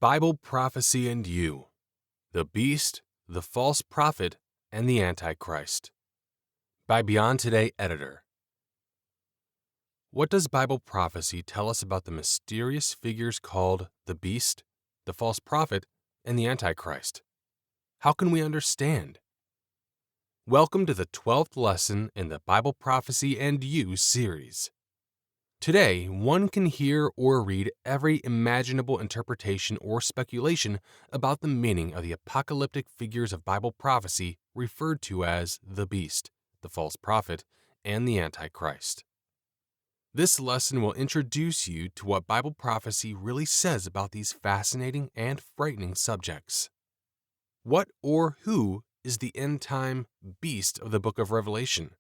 Bible Prophecy and You, the Beast, the False Prophet, and the Antichrist. By Beyond Today editor. What does Bible prophecy tell us about the mysterious figures called the Beast, the False Prophet, and the Antichrist? How can we understand? Welcome to the 12th lesson in the Bible Prophecy and You series. Today, one can hear or read every imaginable interpretation or speculation about the meaning of the apocalyptic figures of Bible prophecy referred to as the Beast, the False Prophet, and the Antichrist. This lesson will introduce you to what Bible prophecy really says about these fascinating and frightening subjects. What or who is the end-time beast of the book of Revelation?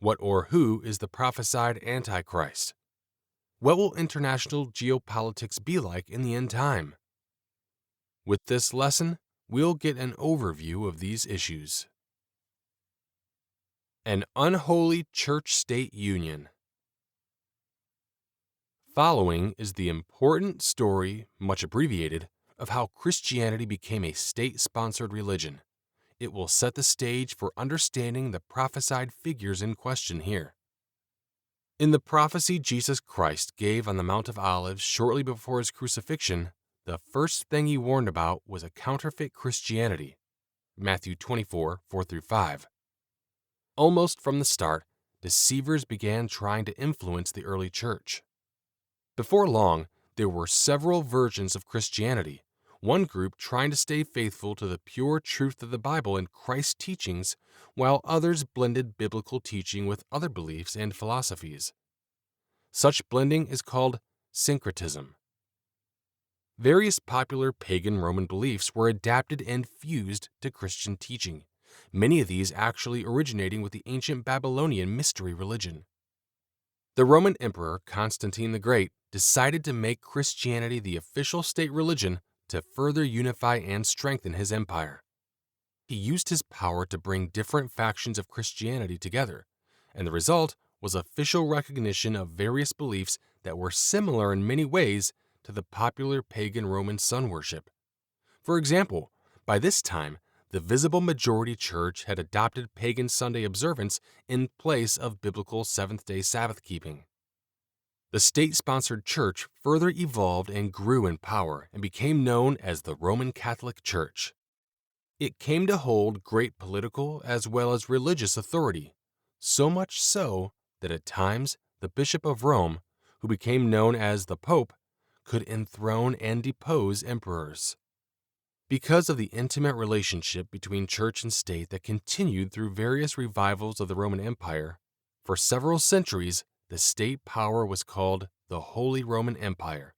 What or who is the prophesied Antichrist? What will international geopolitics be like in the end time? With this lesson, we'll get an overview of these issues. An unholy church-state union. Following is the important story, much abbreviated, of how Christianity became a state-sponsored religion. It will set the stage for understanding the prophesied figures in question here. In the prophecy Jesus Christ gave on the Mount of Olives shortly before his crucifixion, the first thing he warned about was a counterfeit Christianity. Matthew 24, 4-5. Almost from the start, deceivers began trying to influence the early church. Before long, there were several versions of Christianity, one group trying to stay faithful to the pure truth of the Bible and Christ's teachings, while others blended biblical teaching with other beliefs and philosophies. Such blending is called syncretism. Various popular pagan Roman beliefs were adapted and fused to Christian teaching, many of these actually originating with the ancient Babylonian mystery religion. The Roman Emperor Constantine the Great decided to make Christianity the official state religion to further unify and strengthen his empire. He used his power to bring different factions of Christianity together, and the result was official recognition of various beliefs that were similar in many ways to the popular pagan Roman sun worship. For example, by this time, the visible majority church had adopted pagan Sunday observance in place of biblical seventh-day Sabbath keeping. The state-sponsored church further evolved and grew in power and became known as the Roman Catholic Church. It came to hold great political as well as religious authority, so much so that at times the Bishop of Rome, who became known as the Pope, could enthrone and depose emperors. Because of the intimate relationship between church and state that continued through various revivals of the Roman Empire, for several centuries the state power was called the Holy Roman Empire.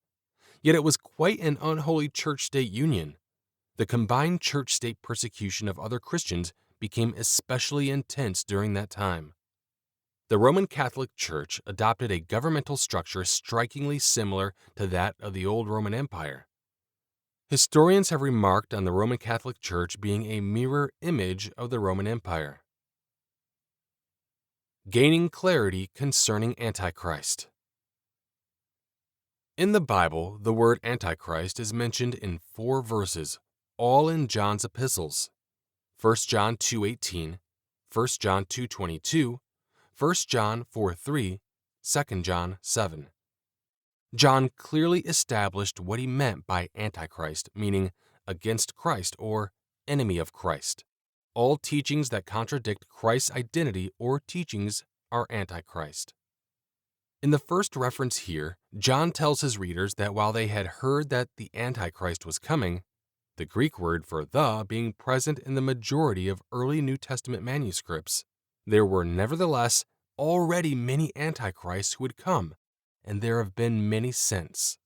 Yet it was quite an unholy church-state union. The combined church-state persecution of other Christians became especially intense during that time. The Roman Catholic Church adopted a governmental structure strikingly similar to that of the old Roman Empire. Historians have remarked on the Roman Catholic Church being a mirror image of the Roman Empire. Gaining clarity concerning Antichrist. In the Bible, the word Antichrist is mentioned in 4 verses, all in John's epistles: 1 John 2:18, 1 John 2:22, 1 John 4:3, 2 John 7. John clearly established what he meant by Antichrist, meaning against Christ or enemy of Christ. All teachings that contradict Christ's identity or teachings are Antichrist. In the first reference here, John tells his readers that while they had heard that the Antichrist was coming, the Greek word for "the" being present in the majority of early New Testament manuscripts, there were nevertheless already many Antichrists who would come, and there have been many since.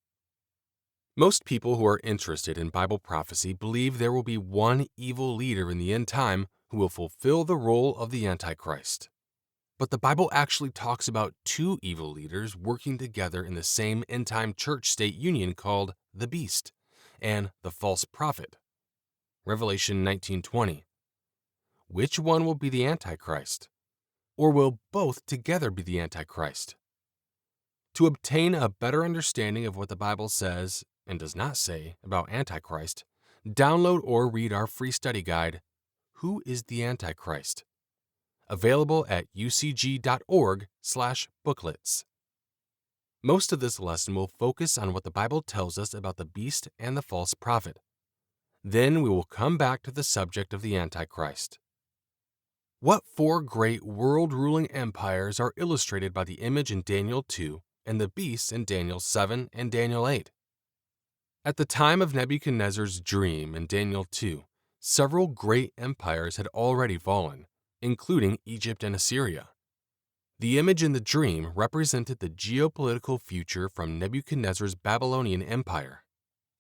Most people who are interested in Bible prophecy believe there will be one evil leader in the end time who will fulfill the role of the Antichrist. But the Bible actually talks about 2 evil leaders working together in the same end-time church-state union called the Beast and the False Prophet. Revelation 19:20. Which one will be the Antichrist? Or will both together be the Antichrist? To obtain a better understanding of what the Bible says and does not say about Antichrist, download or read our free study guide, Who is the Antichrist? Available at ucg.org/booklets. Most of this lesson will focus on what the Bible tells us about the beast and the false prophet. Then we will come back to the subject of the Antichrist. What four great world-ruling empires are illustrated by the image in Daniel 2 and the beast in Daniel 7 and Daniel 8? At the time of Nebuchadnezzar's dream in Daniel 2, several great empires had already fallen, including Egypt and Assyria. The image in the dream represented the geopolitical future from Nebuchadnezzar's Babylonian Empire,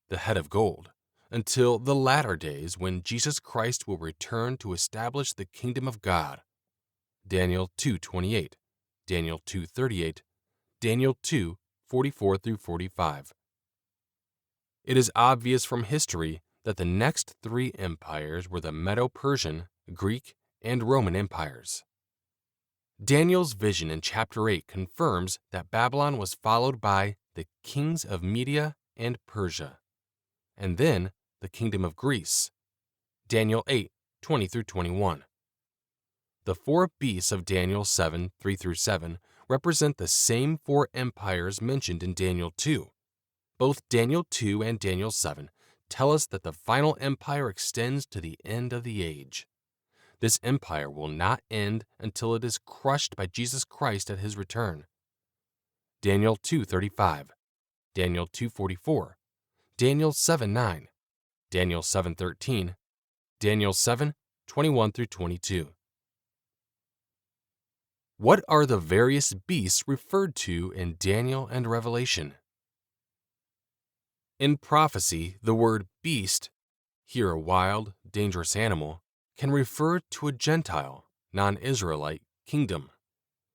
the head of gold, until the latter days when Jesus Christ will return to establish the kingdom of God. Daniel 2:28, Daniel 2:38, Daniel 2:44 through 45. It is obvious from history that the next three empires were the Medo-Persian, Greek, and Roman empires. Daniel's vision in chapter 8 confirms that Babylon was followed by the kings of Media and Persia, and then the kingdom of Greece. Daniel 8:20 through 21. The four beasts of Daniel 7:3 through 7 represent the same four empires mentioned in Daniel 2. Both Daniel 2 and Daniel 7 tell us that the final empire extends to the end of the age. This empire will not end until it is crushed by Jesus Christ at his return. Daniel 2:35, Daniel 2:44, Daniel 7:9, Daniel 7:13, Daniel 7:21 through 22. What are the various beasts referred to in Daniel and Revelation? In prophecy, the word beast, here a wild, dangerous animal, can refer to a Gentile, non-Israelite kingdom,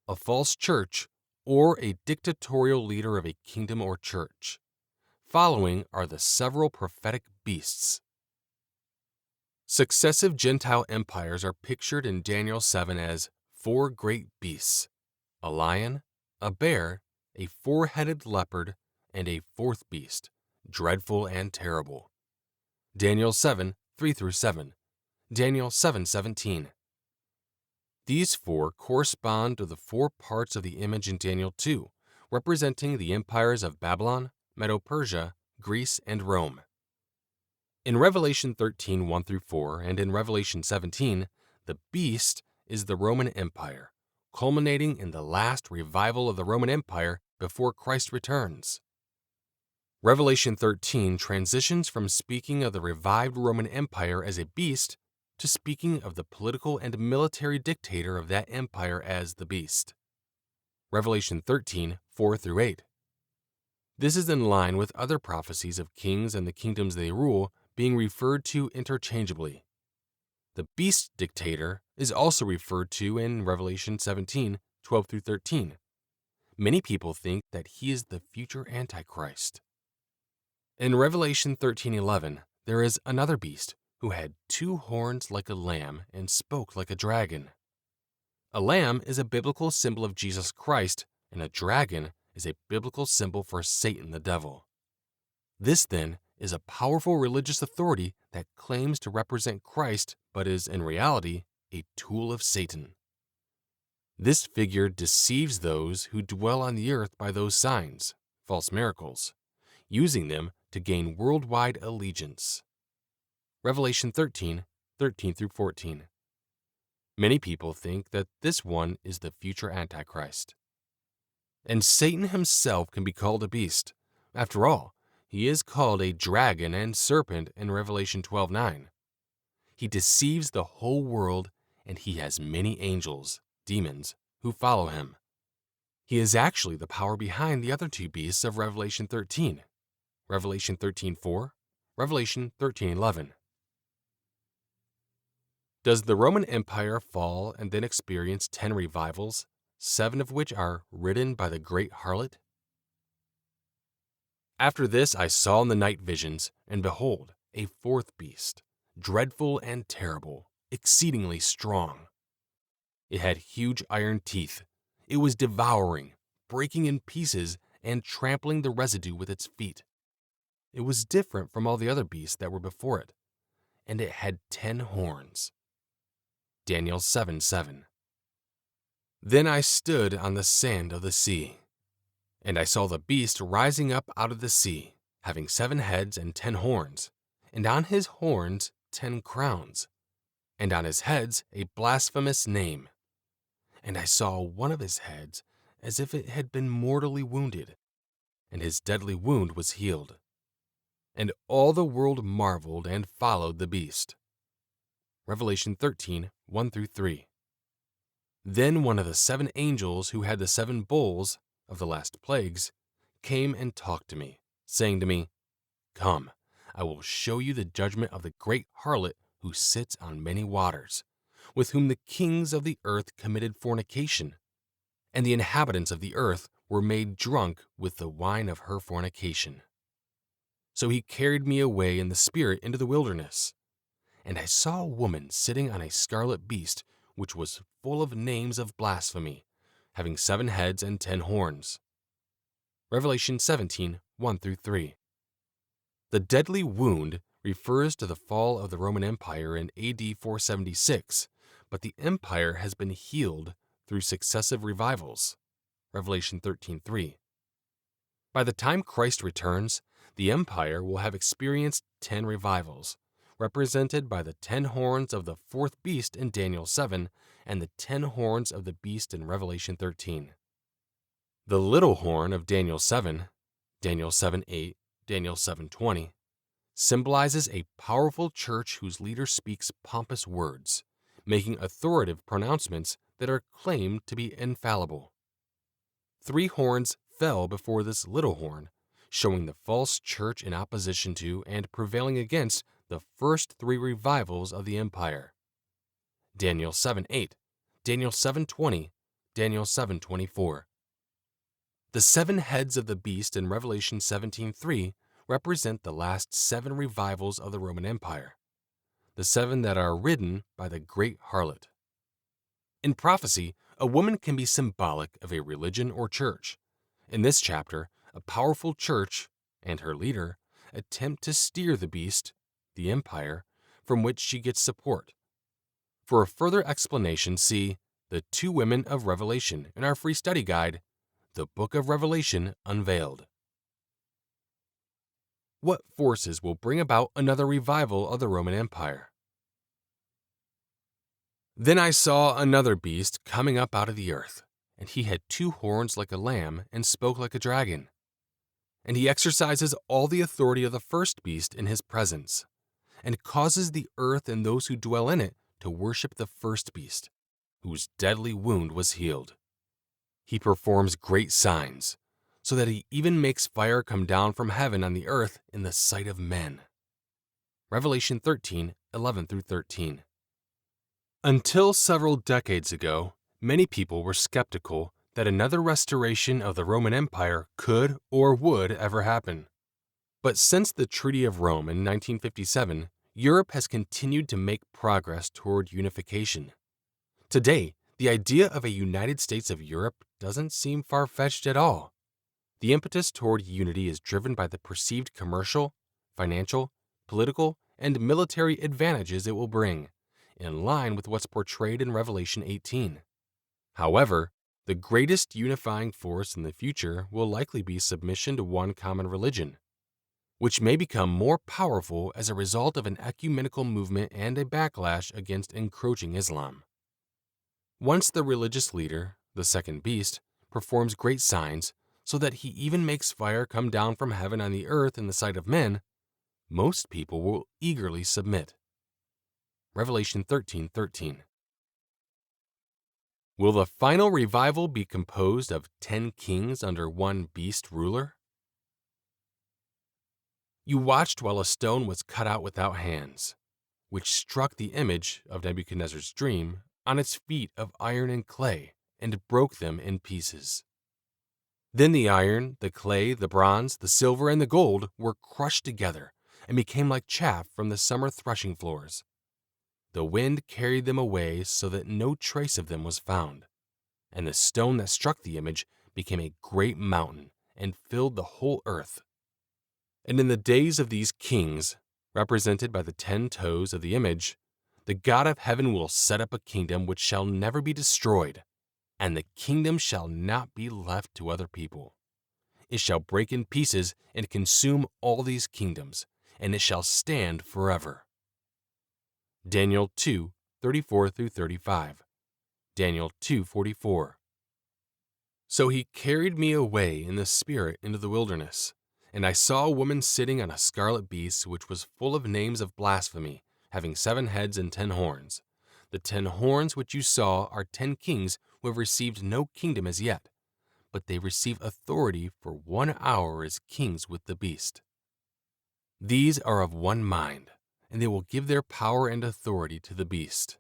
a false church, or a dictatorial leader of a kingdom or church. Following are the several prophetic beasts. Successive Gentile empires are pictured in Daniel 7 as four great beasts: a lion, a bear, a four-headed leopard, and a fourth beast, dreadful and terrible. Daniel 7:3 through 7, Daniel 7:17. These four correspond to the four parts of the image in Daniel 2, representing the empires of Babylon, Medo-Persia, Greece, and Rome. In Revelation 13:1 through 4, and in Revelation 17, the beast is the Roman Empire, culminating in the last revival of the Roman Empire before Christ returns. Revelation 13 transitions from speaking of the revived Roman Empire as a beast to speaking of the political and military dictator of that empire as the beast. Revelation 13:4 through 8. This is in line with other prophecies of kings and the kingdoms they rule being referred to interchangeably. The beast dictator is also referred to in Revelation 17:12 through 13. Many people think that he is the future Antichrist. In Revelation 13:11, there is another beast who had two horns like a lamb and spoke like a dragon. A lamb is a biblical symbol of Jesus Christ, and a dragon is a biblical symbol for Satan the devil. This, then, is a powerful religious authority that claims to represent Christ but is, in reality, a tool of Satan. This figure deceives those who dwell on the earth by those signs, false miracles, using them to gain worldwide allegiance. Revelation 13:13 through 14. Many people think that this one is the future Antichrist. And Satan himself can be called a beast. After all, he is called a dragon and serpent in Revelation 12:9. He deceives the whole world, and he has many angels, demons, who follow him. He is actually the power behind the other two beasts of Revelation 13. Revelation 13:4, Revelation 13:11. Does the Roman Empire fall and then experience 10 revivals, 7 of which are ridden by the great harlot? After this I saw in the night visions, and behold, a fourth beast, dreadful and terrible, exceedingly strong. It had huge iron teeth. It was devouring, breaking in pieces, and trampling the residue with its feet. It was different from all the other beasts that were before it, and it had 10 horns. Daniel 7:7. Then I stood on the sand of the sea, and I saw the beast rising up out of the sea, having 7 heads and 10 horns, and on his horns 10 crowns, and on his heads a blasphemous name. And I saw one of his heads as if it had been mortally wounded, and his deadly wound was healed. And all the world marveled and followed the beast. Revelation 13:1-3. Then one of the 7 angels who had the 7 bowls of the last plagues came and talked to me, saying to me, "Come, I will show you the judgment of the great harlot who sits on many waters, with whom the kings of the earth committed fornication, and the inhabitants of the earth were made drunk with the wine of her fornication." So he carried me away in the spirit into the wilderness, and I saw a woman sitting on a scarlet beast, which was full of names of blasphemy, having 7 heads and 10 horns. Revelation 17:1-3. The deadly wound refers to the fall of the Roman Empire in AD 476, but the empire has been healed through successive revivals. Revelation 13:3. By the time Christ returns, the empire will have experienced 10 revivals, represented by the 10 horns of the 4th beast in Daniel 7 and the 10 horns of the beast in Revelation 13. The little horn of Daniel 7, Daniel 7:8, Daniel 7:20, symbolizes a powerful church whose leader speaks pompous words, making authoritative pronouncements that are claimed to be infallible. 3 horns fell before this little horn, showing the false church in opposition to and prevailing against the first 3 revivals of the empire. Daniel 7:8, Daniel 7:20, Daniel 7:24. The 7 heads of the beast in Revelation 17:3 represent the last 7 revivals of the Roman Empire, the 7 that are ridden by the great harlot. In prophecy, a woman can be symbolic of a religion or church. In this chapter, a powerful church and her leader attempt to steer the beast, the empire, from which she gets support. For a further explanation, see The 2 Women of Revelation in our free study guide, The Book of Revelation Unveiled. What forces will bring about another revival of the Roman Empire? Then I saw another beast coming up out of the earth, and he had 2 horns like a lamb and spoke like a dragon. And he exercises all the authority of the first beast in his presence, and causes the earth and those who dwell in it to worship the first beast, whose deadly wound was healed. He performs great signs, so that he even makes fire come down from heaven on the earth in the sight of men. Revelation 13:11-13. Until several decades ago, many people were skeptical that another restoration of the Roman Empire could or would ever happen. But since the Treaty of Rome in 1957, Europe has continued to make progress toward unification. Today, the idea of a United States of Europe doesn't seem far-fetched at all. The impetus toward unity is driven by the perceived commercial, financial, political, and military advantages it will bring, in line with what's portrayed in Revelation 18. However, the greatest unifying force in the future will likely be submission to one common religion, which may become more powerful as a result of an ecumenical movement and a backlash against encroaching Islam. Once the religious leader, the second beast, performs great signs, so that he even makes fire come down from heaven on the earth in the sight of men, most people will eagerly submit. Revelation 13:13. Will the final revival be composed of 10 kings under one beast ruler? You watched while a stone was cut out without hands, which struck the image of Nebuchadnezzar's dream on its feet of iron and clay and broke them in pieces. Then the iron, the clay, the bronze, the silver, and the gold were crushed together and became like chaff from the summer threshing floors. The wind carried them away so that no trace of them was found, and the stone that struck the image became a great mountain and filled the whole earth. And in the days of these kings, represented by the 10 toes of the image, the God of heaven will set up a kingdom which shall never be destroyed, and the kingdom shall not be left to other people. It shall break in pieces and consume all these kingdoms, and it shall stand forever. Daniel 2:34-35. Daniel 2:44. So he carried me away in the spirit into the wilderness, and I saw a woman sitting on a scarlet beast which was full of names of blasphemy, having 7 heads and 10 horns. The 10 horns which you saw are 10 kings who have received no kingdom as yet, but they receive authority for 1 hour as kings with the beast. These are of one mind, and they will give their power and authority to the beast.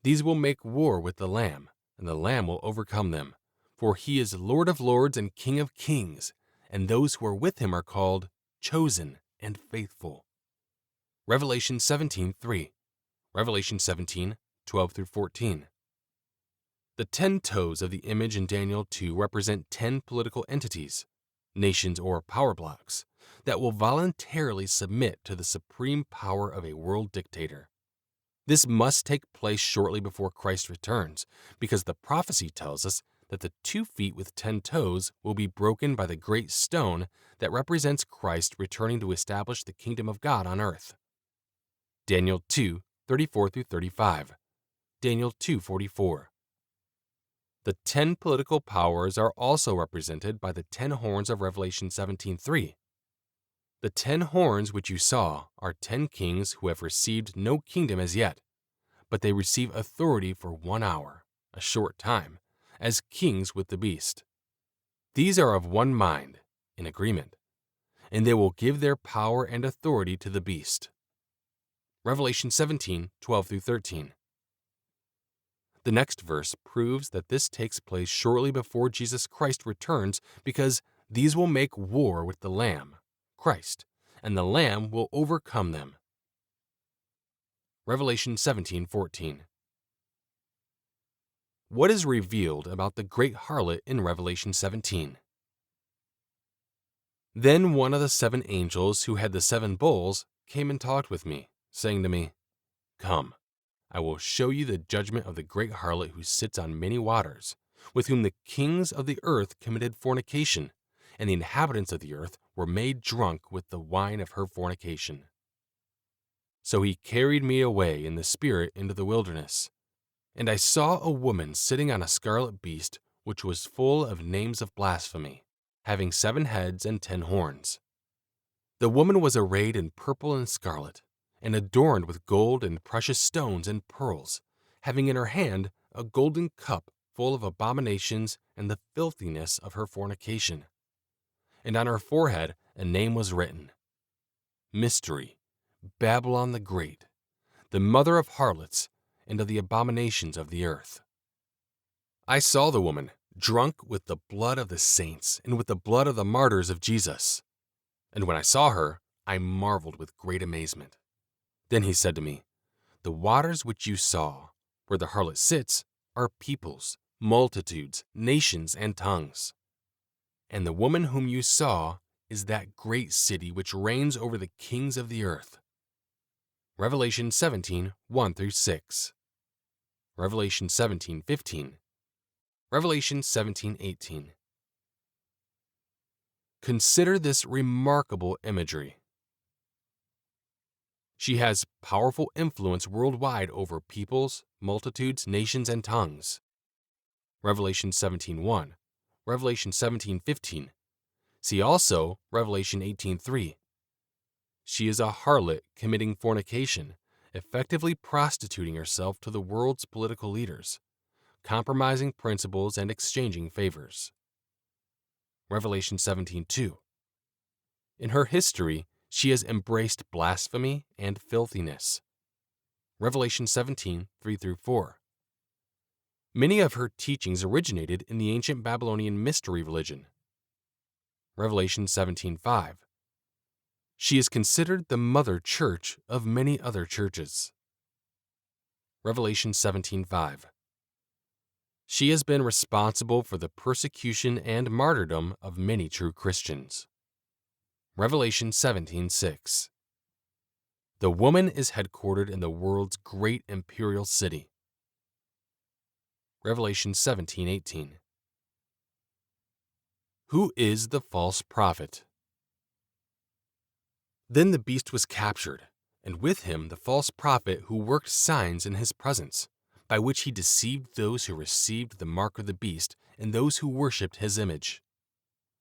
These will make war with the Lamb, and the Lamb will overcome them, for he is Lord of lords and King of kings, and those who are with him are called chosen and faithful. Revelation 17:3. Revelation 17:12-14. The 10 toes of the image in Daniel 2 represent 10 political entities, nations or power blocks, that will voluntarily submit to the supreme power of a world dictator. This must take place shortly before Christ returns, because the prophecy tells us that the 2 feet with 10 toes will be broken by the great stone that represents Christ returning to establish the kingdom of God on earth. Daniel 2:34-35. Daniel 2:44. The 10 political powers are also represented by the 10 horns of Revelation 17:3. The 10 horns which you saw are 10 kings who have received no kingdom as yet, but they receive authority for 1 hour, a short time, as kings with the beast. These are of one mind, in agreement, and they will give their power and authority to the beast. Revelation 17:12-13. The next verse proves that this takes place shortly before Jesus Christ returns, because these will make war with the Lamb, Christ, and the Lamb will overcome them. Revelation 17:14. What is revealed about the great harlot in Revelation 17? Then one of the 7 angels who had the 7 bowls came and talked with me, saying to me, "Come, I will show you the judgment of the great harlot who sits on many waters, with whom the kings of the earth committed fornication, and the inhabitants of the earth were made drunk with the wine of her fornication." So he carried me away in the spirit into the wilderness, and I saw a woman sitting on a scarlet beast which was full of names of blasphemy, having 7 heads and 10 horns. The woman was arrayed in purple and scarlet, and adorned with gold and precious stones and pearls, having in her hand a golden cup full of abominations and the filthiness of her fornication. And on her forehead a name was written: Mystery, Babylon the Great, the mother of harlots and of the abominations of the earth. I saw the woman drunk with the blood of the saints and with the blood of the martyrs of Jesus. And when I saw her, I marveled with great amazement. Then he said to me, "The waters which you saw, where the harlot sits, are peoples, multitudes, nations, and tongues. And the woman whom you saw is that great city which reigns over the kings of the earth." Revelation 17:1-6. Revelation 17:15. Revelation 17:18. Consider this remarkable imagery. She has powerful influence worldwide over peoples, multitudes, nations, and tongues. Revelation 17:1. Revelation 17:15. See also Revelation 18:3. She is a harlot committing fornication, effectively prostituting herself to the world's political leaders, compromising principles and exchanging favors. Revelation 17:2. In her history, she has embraced blasphemy and filthiness. Revelation 17:3-4. Many of her teachings originated in the ancient Babylonian mystery religion. Revelation 17:5. She is considered the mother church of many other churches. Revelation 17:5. She has been responsible for the persecution and martyrdom of many true Christians. Revelation 17:6. The woman is headquartered in the world's great imperial city. Revelation 17:18. Who is the false prophet? Then the beast was captured, and with him the false prophet who worked signs in his presence, by which he deceived those who received the mark of the beast and those who worshipped his image.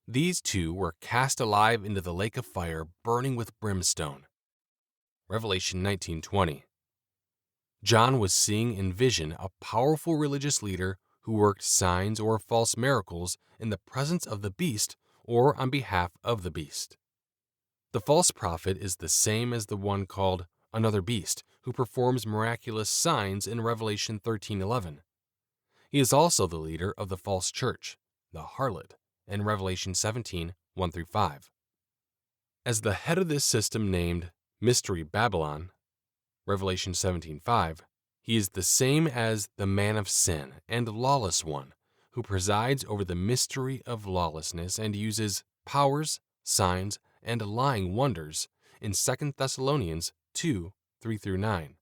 These two were cast alive into the lake of fire burning with brimstone. Revelation 19:20. John was seeing in vision a powerful religious leader who worked signs or false miracles in the presence of the beast or on behalf of the beast. The false prophet is the same as the one called another beast who performs miraculous signs in Revelation 13:11. He is also the leader of the false church, the harlot, in Revelation 17:1-5. As the head of this system named Mystery Babylon, Revelation 17:5, he is the same as the man of sin and lawless one who presides over the mystery of lawlessness and uses powers, signs, and lying wonders in 2 Thessalonians 2:3-9.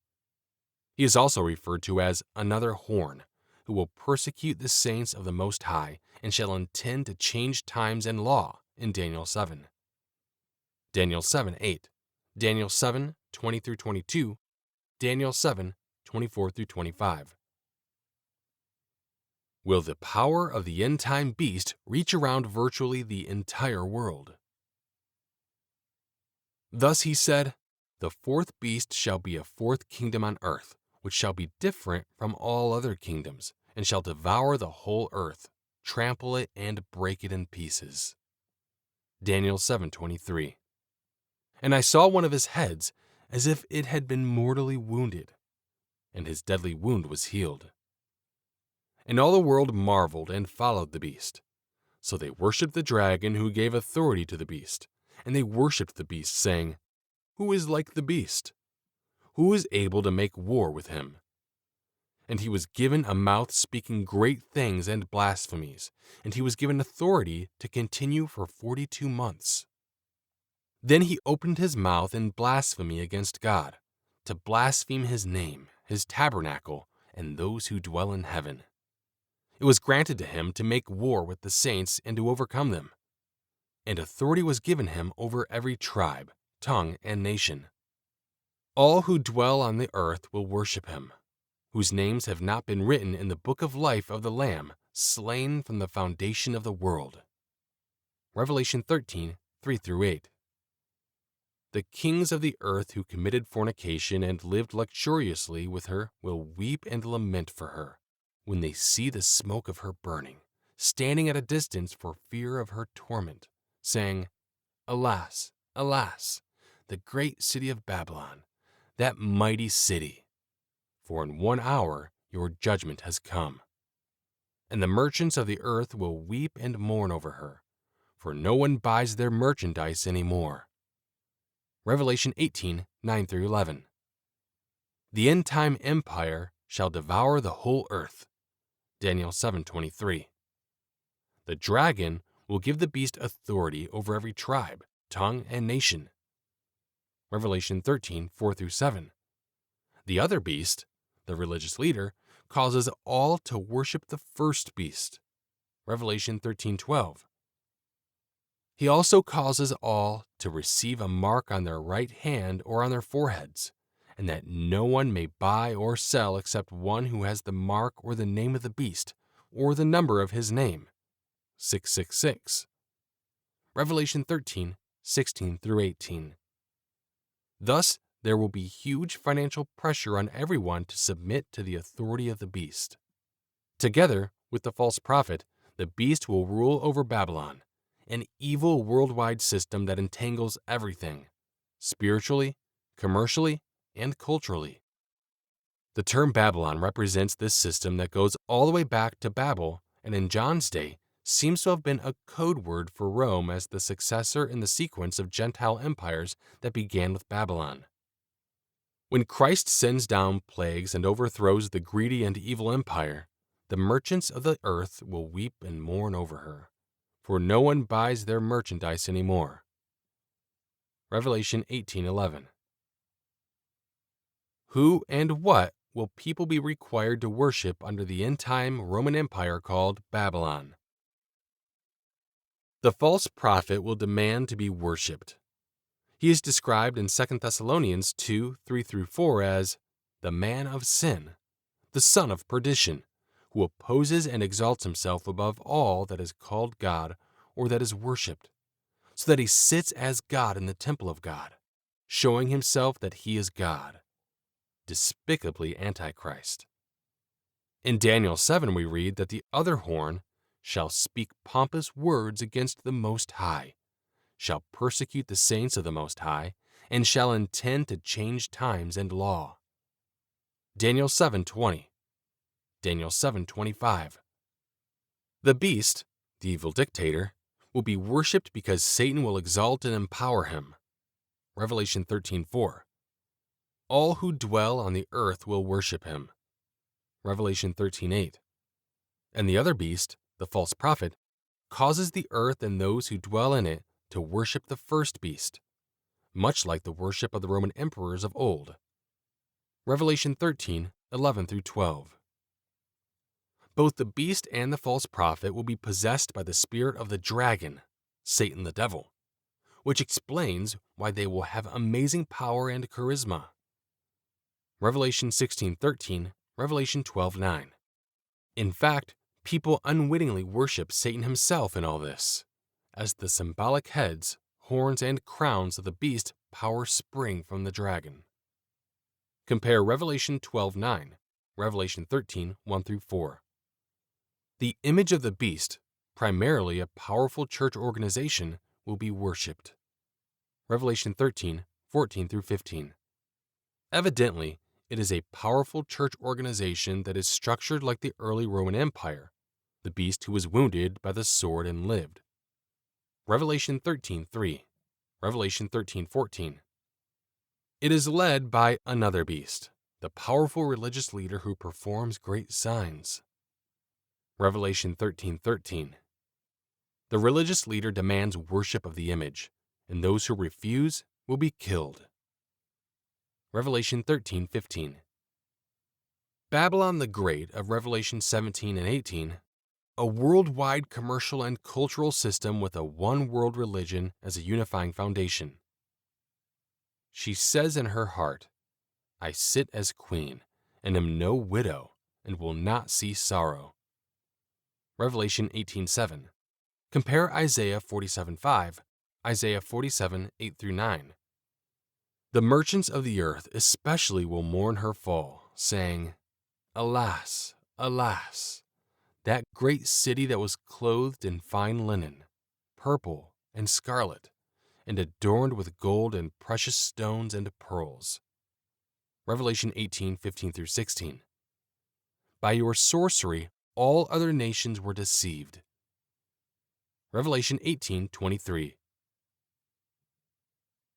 He is also referred to as another horn, who will persecute the saints of the Most High and shall intend to change times and law in Daniel 7. Daniel 7:8, Daniel 7:20-22, Daniel 7:24-25. Will the power of the end-time beast reach around virtually the entire world? Thus he said, "The fourth beast shall be a fourth kingdom on earth, which shall be different from all other kingdoms, and shall devour the whole earth, trample it, and break it in pieces." Daniel 7:23. And I saw one of his heads as if it had been mortally wounded, and his deadly wound was healed. And all the world marveled and followed the beast. So they worshipped the dragon who gave authority to the beast, and they worshipped the beast, saying, "Who is like the beast? Who is able to make war with him?" And he was given a mouth speaking great things and blasphemies, and he was given authority to continue for 42 months. Then he opened his mouth in blasphemy against God, to blaspheme his name, his tabernacle, and those who dwell in heaven. It was granted to him to make war with the saints and to overcome them. And authority was given him over every tribe, tongue, and nation. All who dwell on the earth will worship him, whose names have not been written in the book of life of the Lamb, slain from the foundation of the world. Revelation 13:3-8. The kings of the earth who committed fornication and lived luxuriously with her will weep and lament for her when they see the smoke of her burning, standing at a distance for fear of her torment, saying, "Alas, alas, the great city of Babylon, that mighty city! For in 1 hour your judgment has come." And the merchants of the earth will weep and mourn over her, for no one buys their merchandise any more. Revelation 18:9-11. The end-time empire shall devour the whole earth. Daniel 7:23. The dragon will give the beast authority over every tribe, tongue, and nation. Revelation 13:4-7. The other beast, the religious leader, causes all to worship the first beast. Revelation 13:12. He also causes all to receive a mark on their right hand or on their foreheads, and that no one may buy or sell except one who has the mark or the name of the beast, or the number of his name. 666. Revelation 13:16-18. Thus, there will be huge financial pressure on everyone to submit to the authority of the beast. Together with the false prophet, the beast will rule over Babylon, an evil worldwide system that entangles everything, spiritually, commercially, and culturally. The term Babylon represents this system that goes all the way back to Babel, and in John's day seems to have been a code word for Rome as the successor in the sequence of Gentile empires that began with Babylon. When Christ sends down plagues and overthrows the greedy and evil empire, the merchants of the earth will weep and mourn over her, for no one buys their merchandise anymore. Revelation 18:11. Who and what will people be required to worship under the end-time Roman Empire called Babylon? The false prophet will demand to be worshipped. He is described in 2 Thessalonians 2:3-4 as the man of sin, the son of perdition, who opposes and exalts himself above all that is called God or that is worshipped, so that he sits as God in the temple of God, showing himself that he is God. Despicably Antichrist. In Daniel 7 we read that the other horn shall speak pompous words against the Most High, shall persecute the saints of the Most High, and shall intend to change times and law. Daniel 7:20. Daniel 7:25. The beast, the evil dictator, will be worshipped because Satan will exalt and empower him. Revelation 13:4. All who dwell on the earth will worship him. Revelation 13:8. And the other beast, the false prophet, causes the earth and those who dwell in it to worship the first beast, much like the worship of the Roman emperors of old. Revelation 13:11-12. Both the beast and the false prophet will be possessed by the spirit of the dragon, Satan the devil, which explains why they will have amazing power and charisma. Revelation 16:13, Revelation 12:9. In fact, people unwittingly worship Satan himself in all this, as the symbolic heads, horns, and crowns of the beast power spring from the dragon. Compare Revelation 12:9, Revelation 13:1-4. The image of the beast, primarily a powerful church organization, will be worshipped. Revelation 13:14-15. Evidently, it is a powerful church organization that is structured like the early Roman Empire, the beast who was wounded by the sword and lived. Revelation 13:3, Revelation 13:14. It is led by another beast, the powerful religious leader who performs great signs. Revelation 13:13. The religious leader demands worship of the image, and those who refuse will be killed. Revelation 13:15. Babylon the Great of Revelation 17 and 18, a worldwide commercial and cultural system with a one-world religion as a unifying foundation. She says in her heart, I sit as queen, and am no widow, and will not see sorrow. Revelation 18:7. Compare Isaiah 47:5, Isaiah 47:8-9. The merchants of the earth especially will mourn her fall, saying, Alas, alas, that great city that was clothed in fine linen, purple and scarlet, and adorned with gold and precious stones and pearls. Revelation 18:15-16. By your sorcery, all other nations were deceived. Revelation 18:23.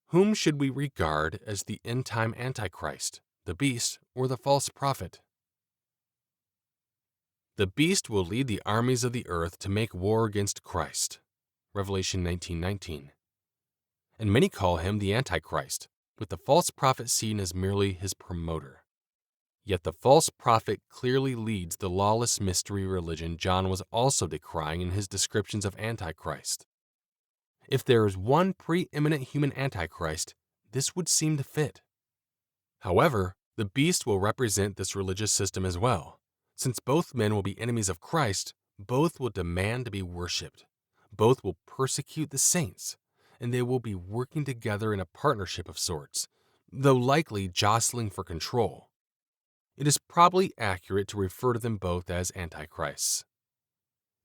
Whom should we regard as the end-time Antichrist, the beast, or the false prophet? The beast will lead the armies of the earth to make war against Christ. Revelation 19:19. And many call him the Antichrist, with the false prophet seen as merely his promoter. Yet the false prophet clearly leads the lawless mystery religion John was also decrying in his descriptions of Antichrist. If there is one preeminent human Antichrist, this would seem to fit. However, the beast will represent this religious system as well. Since both men will be enemies of Christ, both will demand to be worshipped. Both will persecute the saints, and they will be working together in a partnership of sorts, though likely jostling for control. It is probably accurate to refer to them both as antichrists.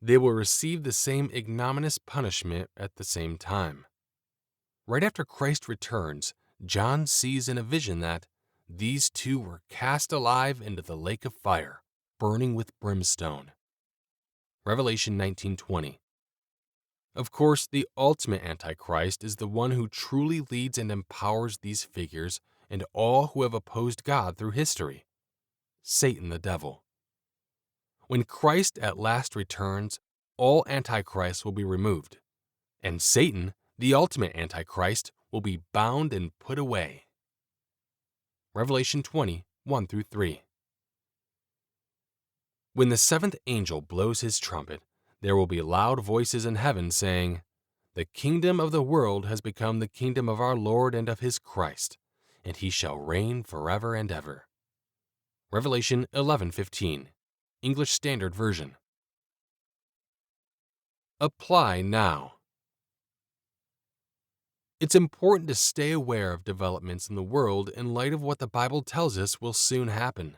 They will receive the same ignominious punishment at the same time. Right after Christ returns, John sees in a vision that these two were cast alive into the lake of fire, burning with brimstone. Revelation 19:20. Of course, the ultimate Antichrist is the one who truly leads and empowers these figures and all who have opposed God through history. Satan the devil. When Christ at last returns, all antichrists will be removed, and Satan, the ultimate Antichrist, will be bound and put away. Revelation 20, 1-3. When the seventh angel blows his trumpet, there will be loud voices in heaven saying, "The kingdom of the world has become the kingdom of our Lord and of his Christ, and he shall reign forever and ever." Revelation 11:15, English Standard Version. Apply now. It's important to stay aware of developments in the world in light of what the Bible tells us will soon happen.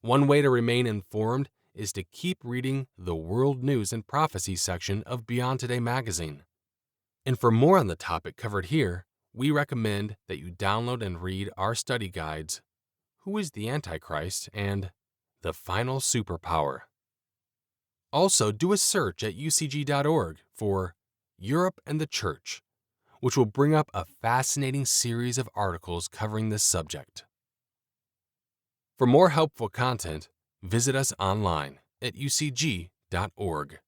One way to remain informed is to keep reading the World News and Prophecy section of Beyond Today magazine. And for more on the topic covered here, we recommend that you download and read our study guides, Who is the Antichrist and The Final Superpower. Also, do a search at ucg.org for Europe and the Church, which will bring up a fascinating series of articles covering this subject. For more helpful content, visit us online at ucg.org.